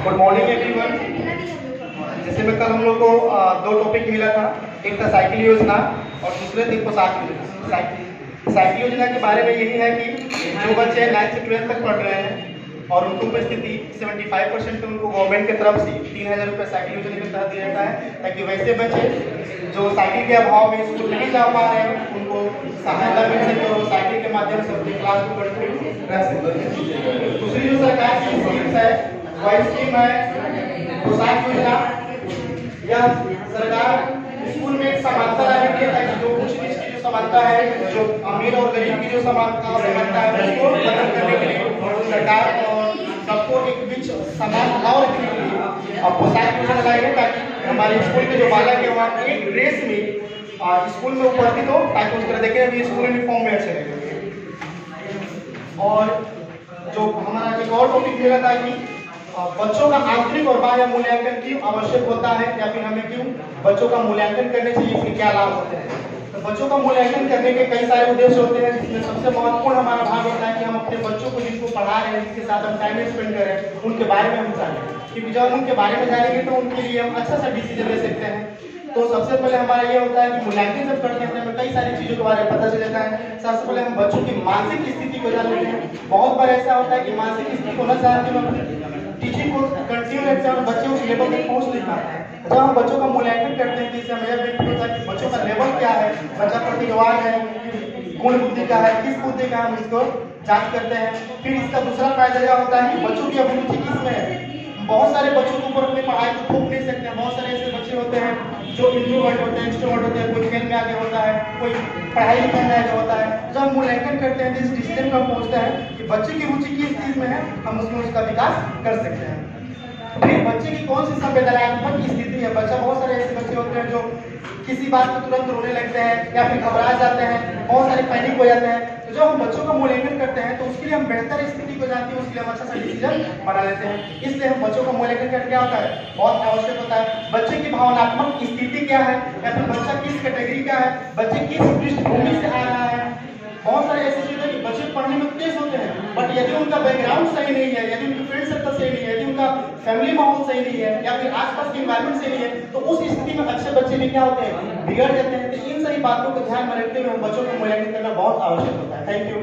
Good morning everyone. जैसे में कल हम लोग को दो टॉपिक मिला था, एक था साइकिल योजना और दूसरे थे पोशाक योजना। साइकिल योजना के बारे में यही है कि जो बच्चे 9th से 12th तक पढ़ रहे हैं और उनको परिस्थिति 75% उनको गवर्नमेंट की तरफ से 3000 रुपये साइकिल योजना के तहत दिया जाता है, ताकि वैसे बच्चे जो साइकिल के अभाव में स्कूल नहीं जा पा रहे हैं उनको सहायता मिल सके और साइकिल के माध्यम से अपनी क्लास को कंटिन्यू रह सके। दूसरी जो सरकार की स्कीम्स है वह स्कीम है पोशाक योजना। यह सरकार स्कूल में एक समानता लाने के लिए, ताकि जो कुछ की जो समानता है, जो अमीर और गरीब की जो समानता है उसको खत्म करने के लिए सरकार और सबको एक बीच समान भाव रखने के लिए अब पोशाक योजना लाई है, ताकि हमारे स्कूल के जो बालक है वहाँ एक ड्रेस में स्कूल में उपस्थित हो, ताकि उस तरह देखें अभी स्कूल यूनिफॉर्म में अच्छे लगेंगे। और जो हमारा एक और टॉपिक मिला था कि बच्चों का आंतरिक और बाह्य मूल्यांकन क्यों आवश्यक होता है, या फिर हमें क्यों बच्चों का मूल्यांकन करने चाहिए, इसके क्या लाभ होते हैं। तो बच्चों का मूल्यांकन करने के कई सारे उद्देश्य होते हैं, जिसमें सबसे महत्वपूर्ण हमारा भाग होता है कि हम अपने बच्चों को जिनको पढ़ा रहे हैं, जिसके साथ हम टाइम स्पेंड करें, उनके बारे में हम जानें, क्योंकि जब हम उनके बारे में जानेंगे तो उनके लिए हम अच्छा सा डिसीजन ले सकते हैं। तो सबसे पहले हमारा ये होता है कि मूल्यांकन जब करते हैं तो हमें कई सारी चीजों के बारे में पता चल जाता है। सबसे पहले हम बच्चों की मानसिक स्थिति को जान लेते हैं। बहुत बार ऐसा होता है कि मानसिक स्थिति होना चाहते हैं टीचिंग को कंटिन्यू रखते हैं और बच्चे उस लेवल तक पहुंच नहीं पाते हैं। जब हम बच्चों का मूल्यांकन करते हैं तो इससे हमें यह व्यक्त होता है कि बच्चों का लेवल क्या है, बच्चा प्रतिभावान है, गुण बुद्धि का है, किस बुद्धि का हम इसको जांच करते हैं। फिर इसका दूसरा फायदा यह होता है कि बच्चों की अभिरुचि किसमें है। बहुत सारे बच्चों के ऊपर अपनी पढ़ाई को थोप नहीं सकते हैं। बहुत सारे ऐसे बच्चे होते हैं जो इंट्रोवर्ट होते हैं, एक्सट्रोवर्ट होते हैं, कोई खेल में आगे होता है, कोई पढ़ाई लिखाई में आगे होता है। जब हम मूल्यांकन करते हैं तो इस डिसीजन पर पहुंचते हैं कि बच्चे की रुचि किस चीज में है, हम उसमें उसका विकास कर सकते हैं। फिर बच्चे की कौन सी संवेदनात्मक स्थिति है। बच्चा बहुत सारे ऐसे बच्चे होते हैं जो किसी बात को तुरंत रोने लगते हैं या फिर घबरा जाते हैं, बहुत सारे पैनिक हो जाते हैं। तो जब हम बच्चों का मूल्यांकन करते हैं तो उसके लिए हम बेहतर स्थिति को जानते हैं, उसके लिए हम अच्छा सा डिसीजन बना लेते हैं। इसलिए हम बच्चों का मूल्यांकन करके क्या होता है, बहुत आवश्यक होता है। बच्चे की भावनात्मक स्थिति क्या है, या फिर बच्चा किस कैटेगरी का है, बच्चे किस पृष्ठभूमि से आ रहा है। बहुत सारे ऐसे चीजें कि बच्चे पढ़ने में तेज होते हैं, बट यदि उनका बैकग्राउंड सही नहीं है, यदि उनकी फ्रेंड सर्कल सही नहीं है, यदि उनका फैमिली माहौल सही नहीं है, या फिर आसपास की एनवायरनमेंट सही नहीं है, तो उस स्थिति में अच्छे बच्चे भी क्या होते हैं, बिगड़ जाते हैं। तो इन सभी बातों को ध्यान में रखते हुए हम बच्चों को मूल्यांकन करना बहुत आवश्यक होता है। Thank you.